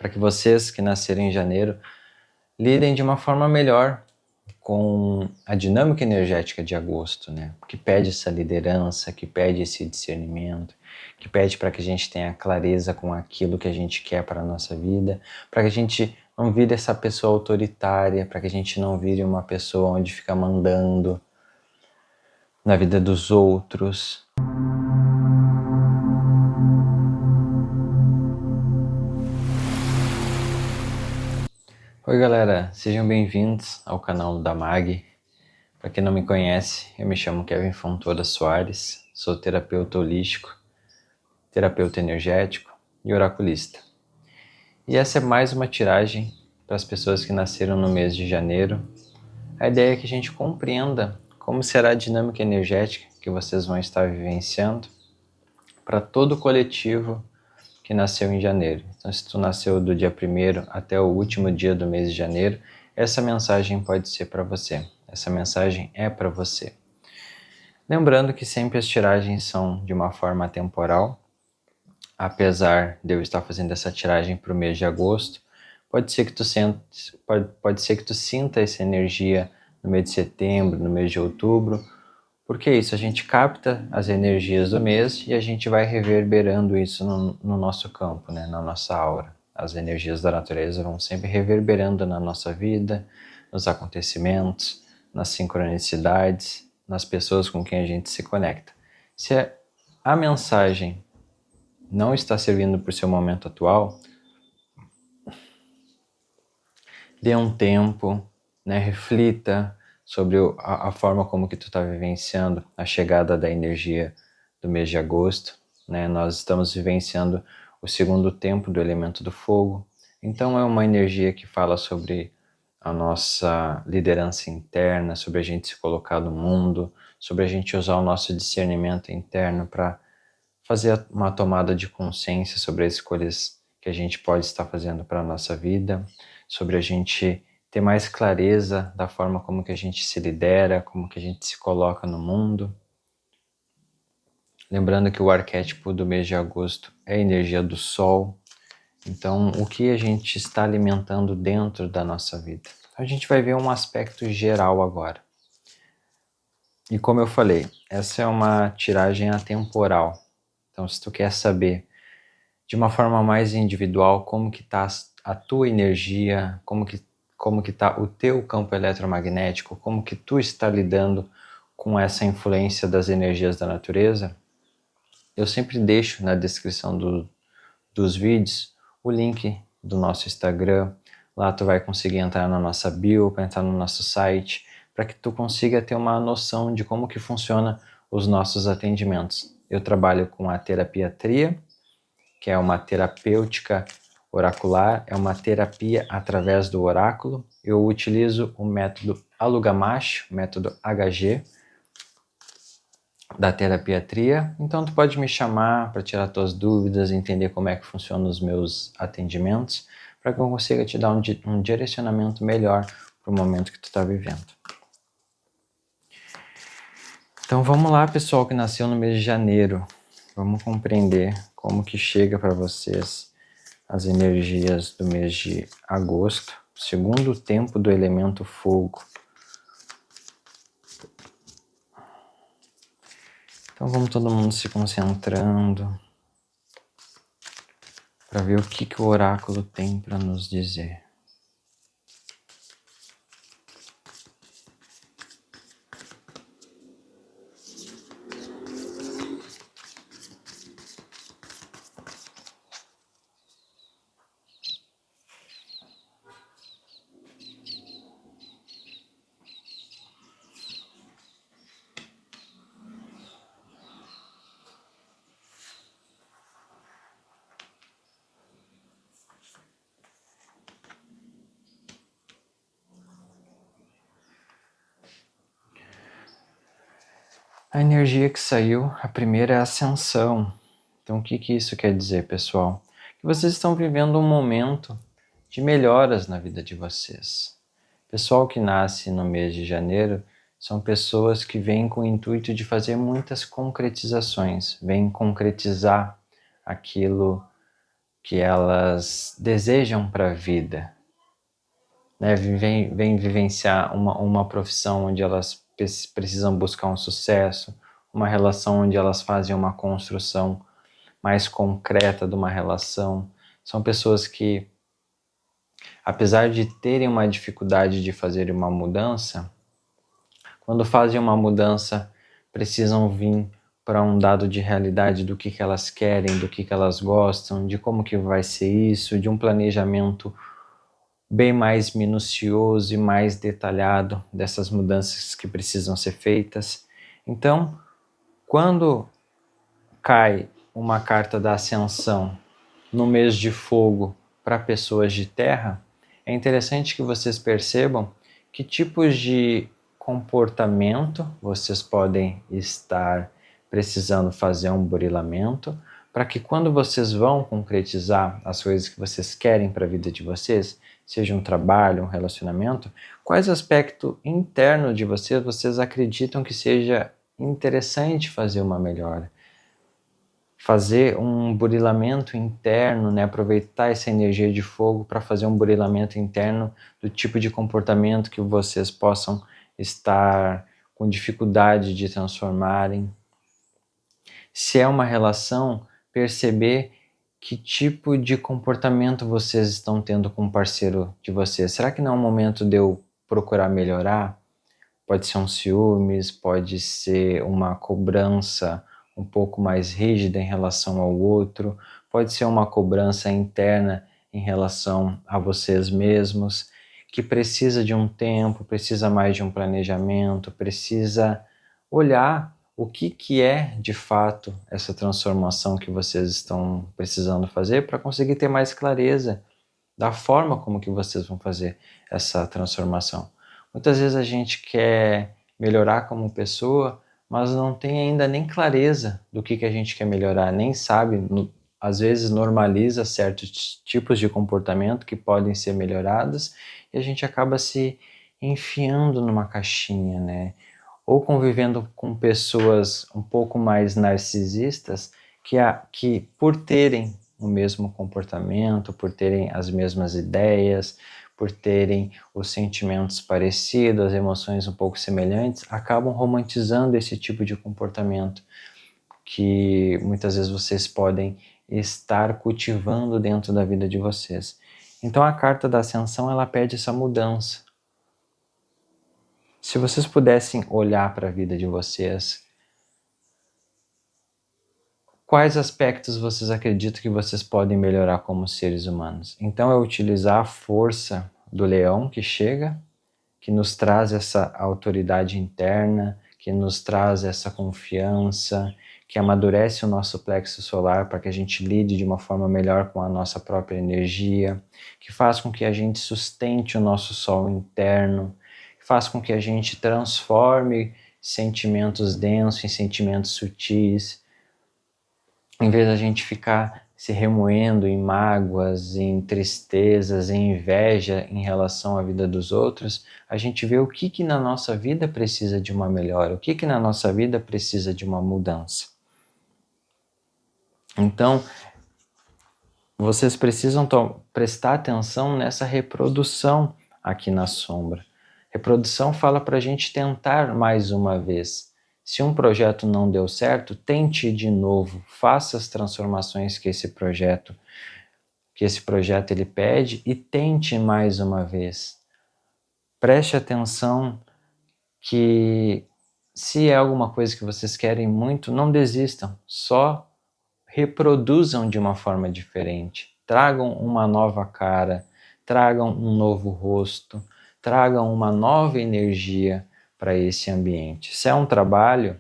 para que vocês que nasceram em janeiro lidem de uma forma melhor com a dinâmica energética de agosto, né? Que pede essa liderança, que pede esse discernimento, que pede para que a gente tenha clareza com aquilo que a gente quer para a nossa vida, para que a gente não vire essa pessoa autoritária, para que a gente não vire uma pessoa onde fica mandando na vida dos outros. Oi galera, sejam bem-vindos ao canal da MAG. Para quem não me conhece, eu me chamo Kevin Fontoura Soares, sou terapeuta holístico, terapeuta energético e oraculista. E essa é mais uma tiragem para as pessoas que nasceram no mês de janeiro. A ideia é que a gente compreenda como será a dinâmica energética que vocês vão estar vivenciando para todo o coletivo que nasceu em janeiro. Então, se tu nasceu do dia 1º até o último dia do mês de janeiro, essa mensagem pode ser para você. Essa mensagem é para você. Lembrando que sempre as tiragens são de uma forma atemporal. Apesar de eu estar fazendo essa tiragem para o mês de agosto, pode ser que tu sinta essa energia no mês de setembro, no mês de outubro, porque é isso, a gente capta as energias do mês e a gente vai reverberando isso no nosso campo, né, na nossa aura. As energias da natureza vão sempre reverberando na nossa vida, nos acontecimentos, nas sincronicidades, nas pessoas com quem a gente se conecta. Se a mensagem não está servindo para o seu momento atual, dê um tempo, né, reflita sobre a forma como que tu está vivenciando a chegada da energia do mês de agosto, né? Nós estamos vivenciando o segundo tempo do elemento do fogo, então é uma energia que fala sobre a nossa liderança interna, sobre a gente se colocar no mundo, sobre a gente usar o nosso discernimento interno para fazer uma tomada de consciência sobre as escolhas que a gente pode estar fazendo para a nossa vida, sobre a gente ter mais clareza da forma como que a gente se lidera, como que a gente se coloca no mundo. Lembrando que o arquétipo do mês de agosto é a energia do sol, então o que a gente está alimentando dentro da nossa vida. A gente vai ver um aspecto geral agora. E como eu falei, essa é uma tiragem atemporal. Então, se tu quer saber de uma forma mais individual como que está a tua energia, como que está o teu campo eletromagnético, como que tu está lidando com essa influência das energias da natureza, eu sempre deixo na descrição dos vídeos o link do nosso Instagram. Lá tu vai conseguir entrar na nossa bio, para entrar no nosso site, para que tu consiga ter uma noção de como que funciona os nossos atendimentos. Eu trabalho com a terapia Tria, que é uma terapêutica oracular, é uma terapia através do oráculo. Eu utilizo o método Alugamash, o método HG, da terapia Tria. Então tu pode me chamar para tirar tuas dúvidas, entender como é que funcionam os meus atendimentos, para que eu consiga te dar um direcionamento melhor para o momento que tu está vivendo. Então vamos lá, pessoal que nasceu no mês de janeiro. Vamos compreender como que chega para vocês as energias do mês de agosto, segundo tempo do elemento fogo. Então vamos todo mundo se concentrando para ver o que o oráculo tem para nos dizer. A energia que saiu, a primeira é a ascensão. Então o que isso quer dizer, pessoal? Que vocês estão vivendo um momento de melhoras na vida de vocês. Pessoal que nasce no mês de janeiro são pessoas que vêm com o intuito de fazer muitas concretizações, vêm concretizar aquilo que elas desejam para a vida, né? Vem vivenciar uma profissão onde elas precisam buscar um sucesso, uma relação onde elas fazem uma construção mais concreta de uma relação. São pessoas que, apesar de terem uma dificuldade de fazer uma mudança, quando fazem uma mudança, precisam vir para um dado de realidade do que elas querem, do que elas gostam, de como que vai ser isso, de um planejamento bem mais minucioso e mais detalhado dessas mudanças que precisam ser feitas. Então, quando cai uma carta da ascensão no mês de fogo para pessoas de terra, é interessante que vocês percebam que tipos de comportamento vocês podem estar precisando fazer um burilamento, para que quando vocês vão concretizar as coisas que vocês querem para a vida de vocês, seja um trabalho, um relacionamento, quais aspectos internos de vocês acreditam que seja interessante fazer uma melhora? Fazer um burilamento interno, né? Aproveitar essa energia de fogo para fazer um burilamento interno do tipo de comportamento que vocês possam estar com dificuldade de transformarem. Se é uma relação, perceber que tipo de comportamento vocês estão tendo com o parceiro de vocês. Será que não é um momento de eu procurar melhorar? Pode ser um ciúmes, pode ser uma cobrança um pouco mais rígida em relação ao outro, pode ser uma cobrança interna em relação a vocês mesmos, que precisa de um tempo, precisa mais de um planejamento, precisa olhar o que é de fato essa transformação que vocês estão precisando fazer para conseguir ter mais clareza da forma como que vocês vão fazer essa transformação. Muitas vezes a gente quer melhorar como pessoa, mas não tem ainda nem clareza do que a gente quer melhorar, nem sabe, às vezes normaliza certos tipos de comportamento que podem ser melhorados e a gente acaba se enfiando numa caixinha, né? Ou convivendo com pessoas um pouco mais narcisistas que por terem o mesmo comportamento, por terem as mesmas ideias, por terem os sentimentos parecidos, as emoções um pouco semelhantes, acabam romantizando esse tipo de comportamento que muitas vezes vocês podem estar cultivando dentro da vida de vocês. Então a carta da ascensão, ela pede essa mudança. Se vocês pudessem olhar para a vida de vocês, quais aspectos vocês acreditam que vocês podem melhorar como seres humanos? Então é utilizar a força do leão que chega, que nos traz essa autoridade interna, que nos traz essa confiança, que amadurece o nosso plexo solar para que a gente lide de uma forma melhor com a nossa própria energia, que faz com que a gente sustente o nosso sol interno, que faz com que a gente transforme sentimentos densos em sentimentos sutis, em vez da gente ficar se remoendo em mágoas, em tristezas, em inveja em relação à vida dos outros, a gente vê o que na nossa vida precisa de uma melhora, o que na nossa vida precisa de uma mudança. Então, vocês precisam prestar atenção nessa reprodução aqui na sombra. Reprodução fala para a gente tentar mais uma vez. Se um projeto não deu certo, tente de novo, faça as transformações que esse projeto ele pede e tente mais uma vez. Preste atenção que se é alguma coisa que vocês querem muito, não desistam, só reproduzam de uma forma diferente. Tragam uma nova cara, tragam um novo rosto, tragam uma nova energia para esse ambiente. Se é um trabalho,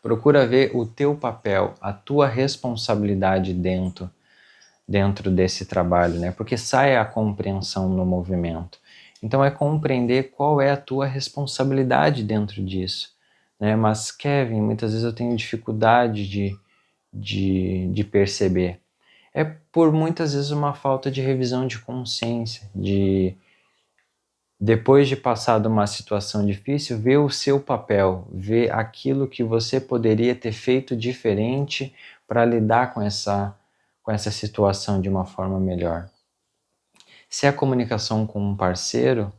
procura ver o teu papel, a tua responsabilidade dentro desse trabalho, né? Porque sai a compreensão no movimento. Então é compreender qual é a tua responsabilidade dentro disso, né? Mas Kevin, muitas vezes eu tenho dificuldade de perceber. É por muitas vezes uma falta de revisão de consciência, depois de passar de uma situação difícil, ver o seu papel, ver aquilo que você poderia ter feito diferente para lidar com com essa situação de uma forma melhor. Se é a comunicação com um parceiro,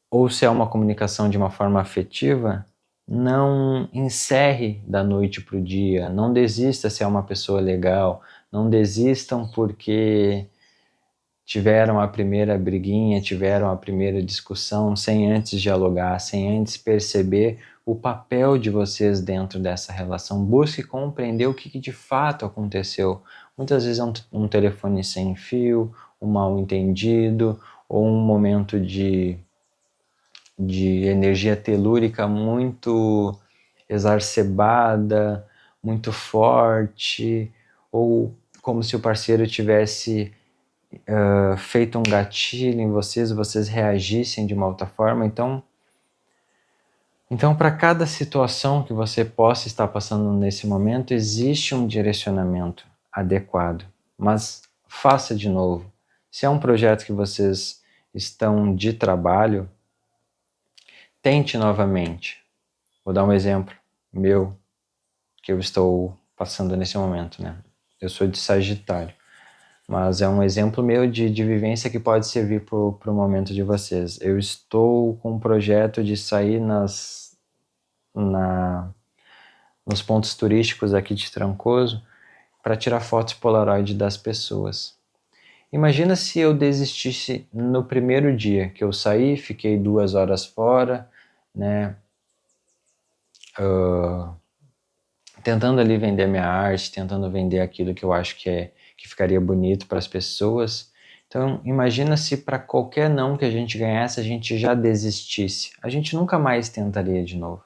ou se é uma comunicação de uma forma afetiva, não encerre da noite para o dia, não desista se é uma pessoa legal, não desistam porque tiveram a primeira briguinha, tiveram a primeira discussão sem antes dialogar, sem antes perceber o papel de vocês dentro dessa relação. Busque compreender o que de fato aconteceu. Muitas vezes é um telefone sem fio, um mal-entendido, ou um momento de energia telúrica muito exacerbada, muito forte, ou como se o parceiro tivesse feito um gatilho em vocês reagissem de uma outra forma. Então para cada situação que você possa estar passando nesse momento, existe um direcionamento adequado, mas faça de novo. Se é um projeto que vocês estão de trabalho, tente novamente. Vou dar um exemplo meu, que eu estou passando nesse momento, né? Eu sou de Sagitário, mas é um exemplo meu de vivência que pode servir para o momento de vocês. Eu estou com um projeto de sair nos pontos turísticos aqui de Trancoso para tirar fotos Polaroid das pessoas. Imagina se eu desistisse no primeiro dia que eu saí, fiquei 2 horas fora, né? Tentando ali vender minha arte, tentando vender aquilo que eu acho que ficaria bonito para as pessoas. Então imagina se para qualquer não que a gente ganhasse, a gente já desistisse. A gente nunca mais tentaria de novo.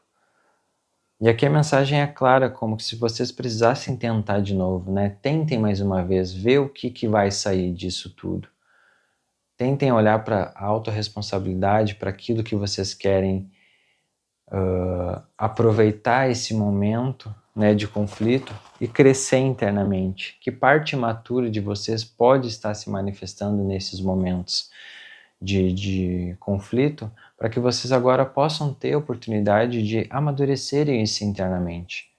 E aqui a mensagem é clara, como que se vocês precisassem tentar de novo, né? Tentem mais uma vez, ver o que vai sair disso tudo. Tentem olhar para a autorresponsabilidade, para aquilo que vocês querem aproveitar esse momento, né, de conflito e crescer internamente. Que parte imatura de vocês pode estar se manifestando nesses momentos de conflito, para que vocês agora possam ter a oportunidade de amadurecerem isso internamente.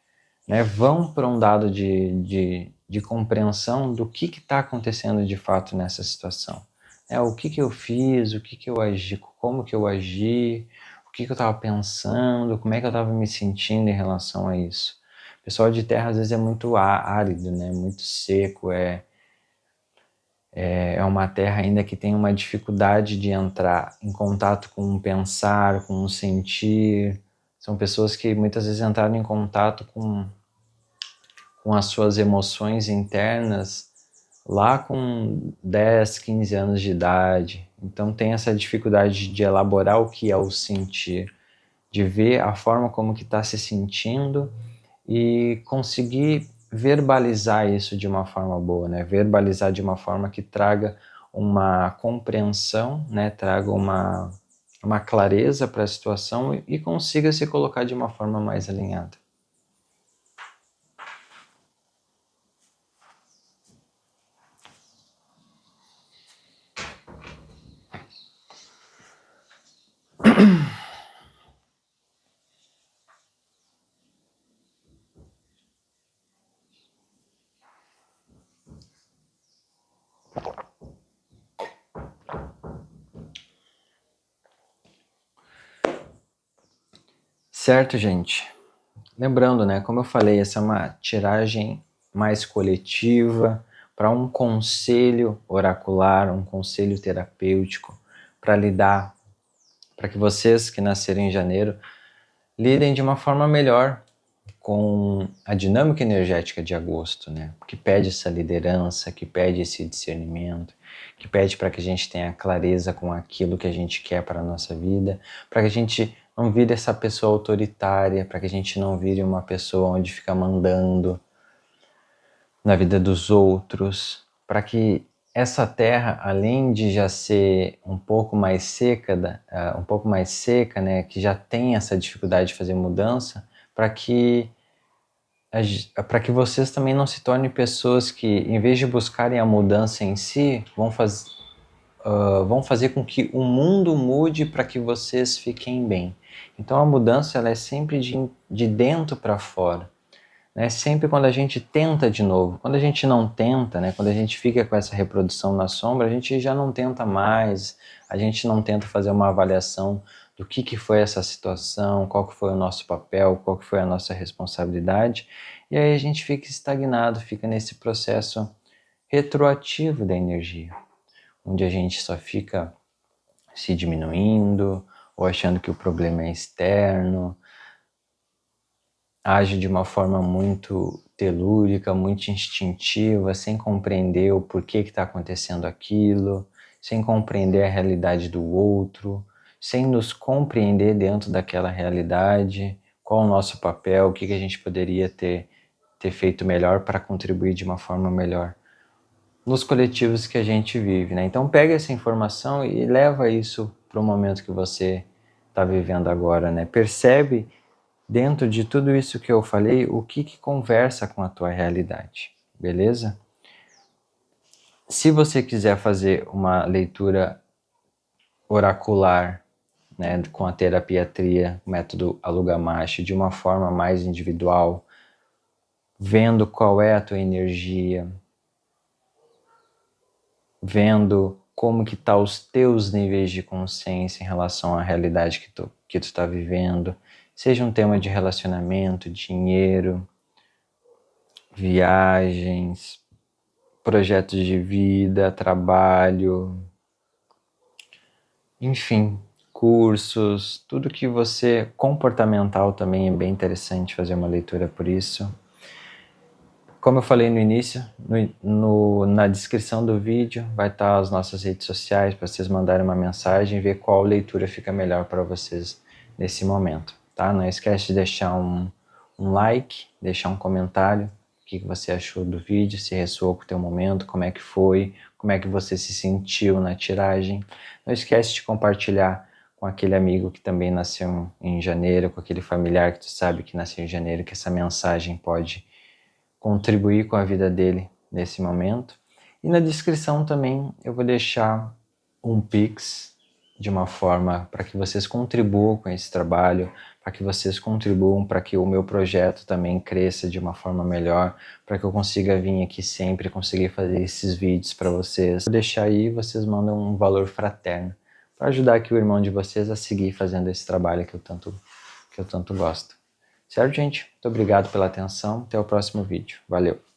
Né? Vão para um dado de compreensão do que está acontecendo de fato nessa situação. O que eu fiz, o que eu agi, como que eu agi, o que eu estava pensando, como é que eu estava me sentindo em relação a isso. O pessoal de terra às vezes é muito árido, né? Muito seco, é uma terra ainda que tem uma dificuldade de entrar em contato com um pensar, com um sentir. São pessoas que muitas vezes entraram em contato com as suas emoções internas lá com 10, 15 anos de idade. Então tem essa dificuldade de elaborar o que é o sentir, de ver a forma como que está se sentindo e conseguir verbalizar isso de uma forma boa, né? Verbalizar de uma forma que traga uma compreensão, né? Traga uma clareza para a situação e consiga se colocar de uma forma mais alinhada. Certo, gente? Lembrando, né, como eu falei, essa é uma tiragem mais coletiva para um conselho oracular, um conselho terapêutico para lidar, para que vocês que nasceram em janeiro lidem de uma forma melhor com a dinâmica energética de agosto, né? Que pede essa liderança, que pede esse discernimento, que pede para que a gente tenha clareza com aquilo que a gente quer para a nossa vida, para que a gente não vire essa pessoa autoritária, para que a gente não vire uma pessoa onde fica mandando na vida dos outros, para que essa terra, além de já ser um pouco mais seca, né, que já tem essa dificuldade de fazer mudança, para que vocês também não se tornem pessoas que, em vez de buscarem a mudança em si, vão fazer com que o mundo mude para que vocês fiquem bem. Então a mudança ela é sempre de dentro para fora. né? Sempre quando a gente tenta de novo, quando a gente não tenta, né? Quando a gente fica com essa reprodução na sombra, a gente já não tenta mais, a gente não tenta fazer uma avaliação do que foi essa situação, qual que foi o nosso papel, qual que foi a nossa responsabilidade, e aí a gente fica estagnado, fica nesse processo retroativo da energia, onde a gente só fica se diminuindo, ou achando que o problema é externo, age de uma forma muito telúrica, muito instintiva, sem compreender o porquê que está acontecendo aquilo, sem compreender a realidade do outro, sem nos compreender dentro daquela realidade, qual o nosso papel, o que a gente poderia ter feito melhor para contribuir de uma forma melhor nos coletivos que a gente vive, né? Então pega essa informação e leva isso para o momento que você está vivendo agora, né? Percebe dentro de tudo isso que eu falei, o que conversa com a tua realidade, beleza? Se você quiser fazer uma leitura oracular, né, com a terapia tria, método Alugamashi, de uma forma mais individual, vendo qual é a tua energia, vendo como que tá os teus níveis de consciência em relação à realidade que tu está vivendo, seja um tema de relacionamento, dinheiro, viagens, projetos de vida, trabalho, enfim, cursos, tudo que você... Comportamental também é bem interessante fazer uma leitura por isso. Como eu falei no início, na descrição do vídeo vai estar as nossas redes sociais para vocês mandarem uma mensagem e ver qual leitura fica melhor para vocês nesse momento, tá? Não esquece de deixar um like, deixar um comentário, o que você achou do vídeo, se ressoou com o teu momento, como é que foi, como é que você se sentiu na tiragem. Não esquece de compartilhar com aquele amigo que também nasceu em janeiro, com aquele familiar que tu sabe que nasceu em janeiro, que essa mensagem pode contribuir com a vida dele nesse momento. E na descrição também eu vou deixar um Pix de uma forma para que vocês contribuam com esse trabalho, para que vocês contribuam para que o meu projeto também cresça de uma forma melhor, para que eu consiga vir aqui sempre, conseguir fazer esses vídeos para vocês. Vou deixar aí, vocês mandam um valor fraterno para ajudar aqui o irmão de vocês a seguir fazendo esse trabalho que eu tanto gosto. Certo, gente? Muito obrigado pela atenção. Até o próximo vídeo. Valeu!